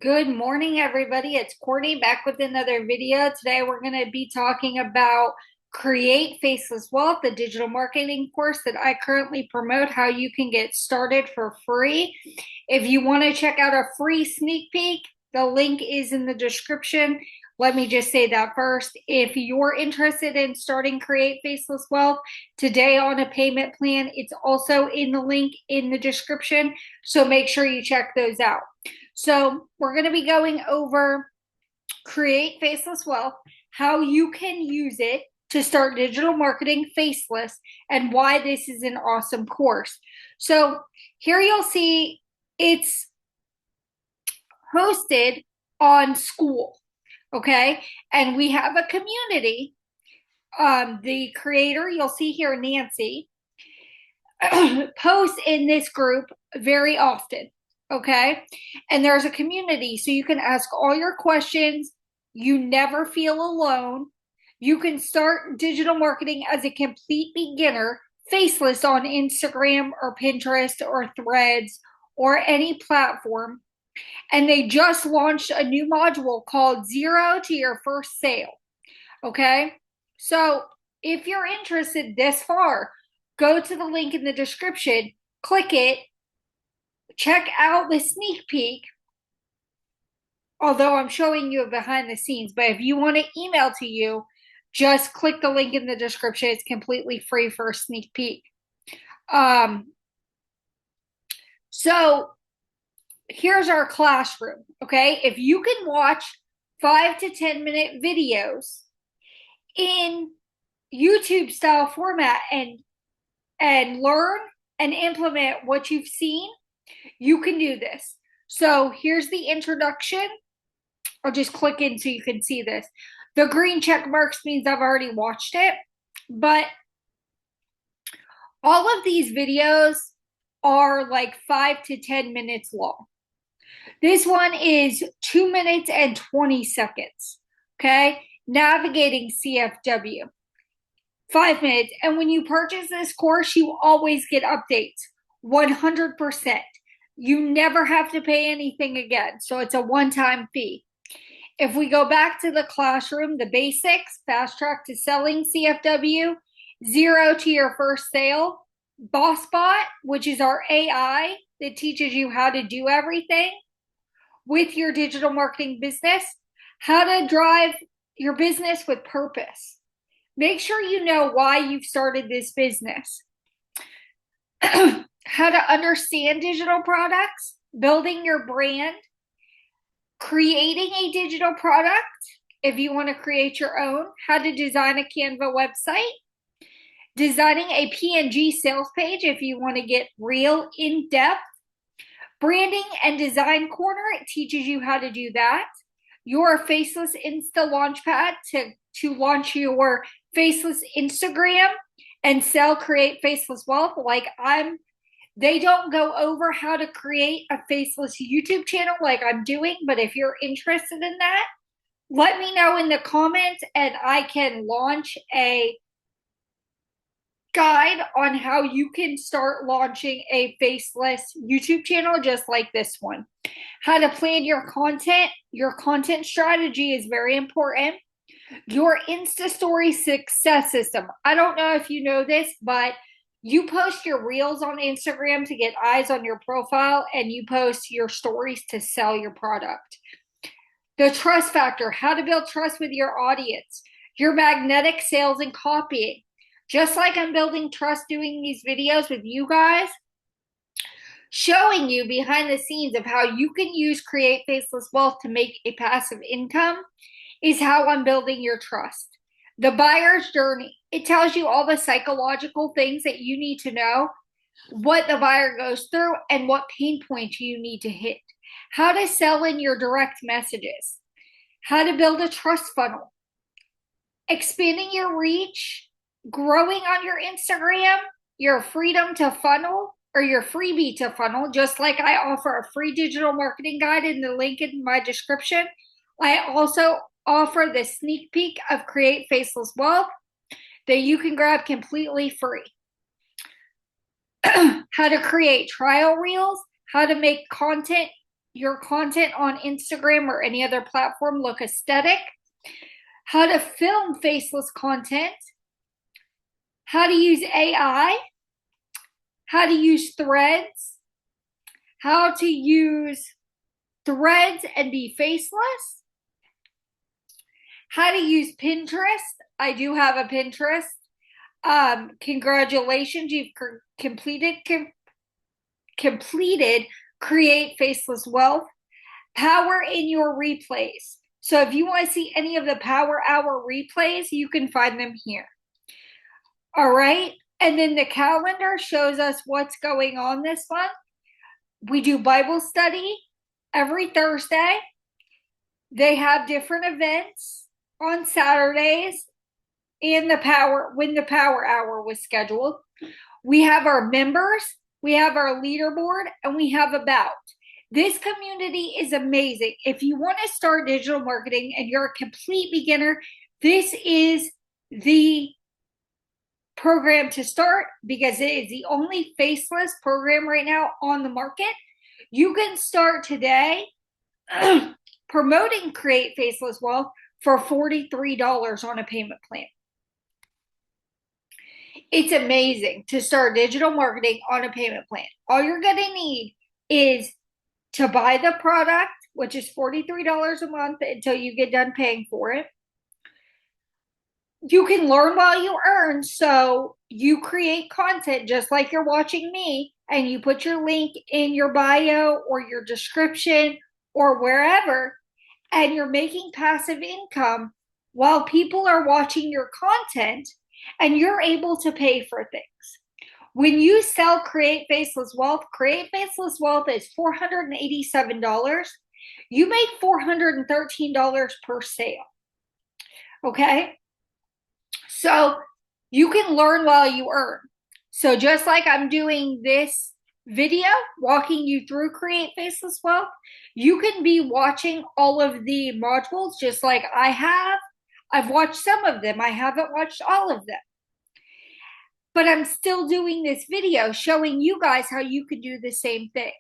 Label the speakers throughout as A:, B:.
A: Good morning, everybody. It's Courtney back with another video. Today, we're going to be talking about Create Faceless Wealth, the digital marketing course that I currently promote, how you can get started for free. If you want to check out a free sneak peek, the link is in the description. Let me just say that first. If you're interested in starting Create Faceless Wealth today on a payment plan, it's also in the link in the description. So make sure you check those out. So we're going to be going over Create Faceless Wealth, how you can use it to start digital marketing faceless, and why this is an awesome course. So here you'll see it's hosted on School, okay? And we have a community. The creator, you'll see here, Nancy, posts in this group very often. Okay. And there's a community, so you can ask all your questions. You never feel alone. You can start digital marketing as a complete beginner, faceless on Instagram or Pinterest or Threads or any platform. And they just launched a new module called Zero to Your First Sale. Okay. So if you're interested this far, go to the link in the description, click it, check out the sneak peek, although I'm showing you behind the scenes. But if you want to email to you, just click the link in the description. It's completely free for a sneak peek. So here's our classroom. Okay. If you can watch 5 to 10 minute videos in YouTube style format and learn and implement what you've seen, you can do this. So here's the introduction. I'll just click in so you can see this. The green check marks means I've already watched it, but all of these videos are like 5 to 10 minutes long. This one is 2 minutes and 20 seconds. Okay. Navigating CFW. 5 minutes. And when you purchase this course, you always get updates. 100%. You never have to pay anything again. So it's a one-time fee. If we go back to the classroom, the basics, fast track to selling CFW, zero to your first sale, BossBot, which is our AI that teaches you how to do everything with your digital marketing business, how to drive your business with purpose. Make sure you know why you've started this business. How to understand digital products, building your brand, creating a digital product if you want to create your own, how to design a Canva website, designing a PNG sales page if you want to get real in-depth, branding and design corner, it teaches you how to do that, your Faceless Insta Launchpad to launch your Faceless Instagram and sell, create faceless wealth. They don't go over how to create a faceless YouTube channel like I'm doing, but if you're interested in that, let me know in the comments and I can launch a guide on how you can start launching a faceless YouTube channel just like this one. How to plan your content. Your content strategy is very important. Your Insta Story success system. I don't know if you know this, but you post your reels on Instagram to get eyes on your profile, and you post your stories to sell your product. The trust factor, how to build trust with your audience. Your magnetic sales and copying. Just like I'm building trust doing these videos with you guys, showing you behind the scenes of how you can use Create Faceless Wealth to make a passive income is how I'm building your trust. The buyer's journey. It tells you all the psychological things that you need to know, what the buyer goes through, and what pain points you need to hit. How to sell in your direct messages. How to build a trust funnel. Expanding your reach, growing on your Instagram, your freedom to funnel, or your freebie to funnel, just like I offer a free digital marketing guide in the link in my description. I also offer the sneak peek of Create Faceless Wealth that you can grab completely free. How to create trial reels, how to make content your content on Instagram or any other platform look aesthetic, how to film faceless content, how to use AI, how to use threads, how to use threads and be faceless, how to use Pinterest. I do have a Pinterest. Congratulations, you've completed Create Faceless Wealth. Power in your replays. So if you want to see any of the Power Hour replays, you can find them here. All right. And then the calendar shows us what's going on this month. We do Bible study every Thursday. They have different events on Saturdays and when the Power Hour was scheduled. We have our members, we have our leaderboard, and we have About. This community is amazing. If you want to start digital marketing and you're a complete beginner, this is the program to start because it is the only faceless program right now on the market. You can start today promoting Create Faceless Wealth for $43 on a payment plan. It's amazing to start digital marketing on a payment plan. All you're going to need is to buy the product, which is $43 a month until you get done paying for it. You can learn while you earn. So you create content just like you're watching me, and you put your link in your bio or your description or wherever, and you're making passive income while people are watching your content, and you're able to pay for things. When you sell Create Faceless Wealth is $487. You make $413 per sale. Okay? So you can learn while you earn. So just like I'm doing this video, walking you through Create Faceless Wealth, you can be watching all of the modules just like I have. I've watched some of them. I haven't watched all of them. But I'm still doing this video showing you guys how you could do the same thing.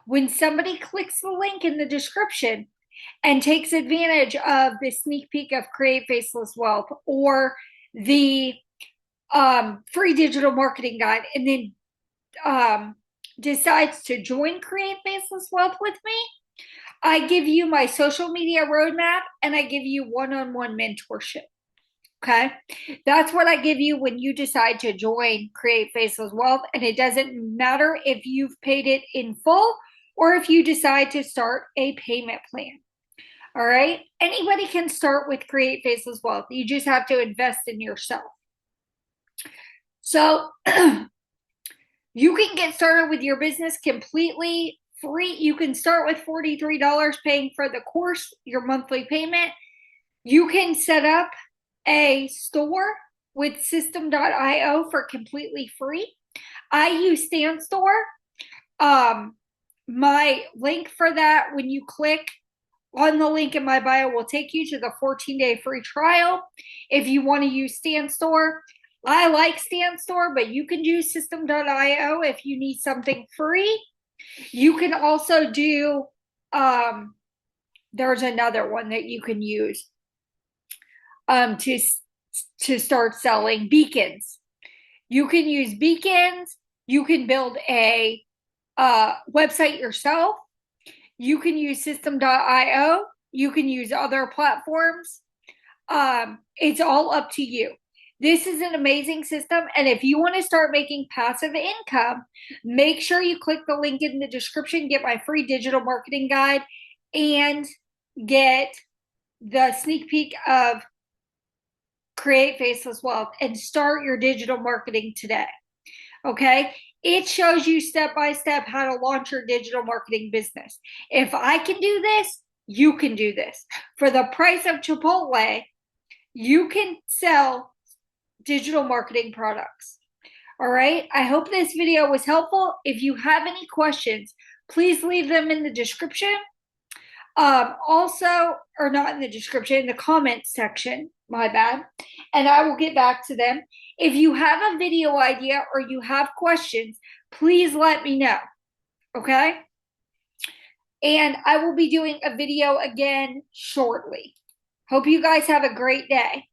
A: When somebody clicks the link in the description and takes advantage of the sneak peek of Create Faceless Wealth or the free digital marketing guide, and then decides to join Create Faceless Wealth with me, I give you my social media roadmap and I give you one-on-one mentorship. Okay. That's what I give you when you decide to join Create Faceless Wealth. And it doesn't matter if you've paid it in full or if you decide to start a payment plan. All right. Anybody can start with Create Faceless Wealth. You just have to invest in yourself. So you can get started with your business completely free. You can start with $43 paying for the course, your monthly payment. You can set up a store with System.io for completely free. I use StanStore. My link for that, when you click on the link in my bio, will take you to the 14-day free trial. If you want to use StanStore, I like StanStore, but you can use System.io if you need something free. You can also do, there's another one that you can use to start selling beacons. You can use beacons. You can build a website yourself. You can use System.io. You can use other platforms. It's all up to you. This is an amazing system. And if you want to start making passive income, make sure you click the link in the description, get my free digital marketing guide, and get the sneak peek of Create Faceless Wealth and start your digital marketing today. Okay? It shows you step by step how to launch your digital marketing business. If I can do this, you can do this. For the price of Chipotle, you can sell digital marketing products. All right? I hope this video was helpful. If you have any questions, please leave them in the description. Also, or not in the description, in the comments section, my bad, and I will get back to them. If you have a video idea or you have questions, please let me know, okay? And I will be doing a video again shortly. Hope you guys have a great day.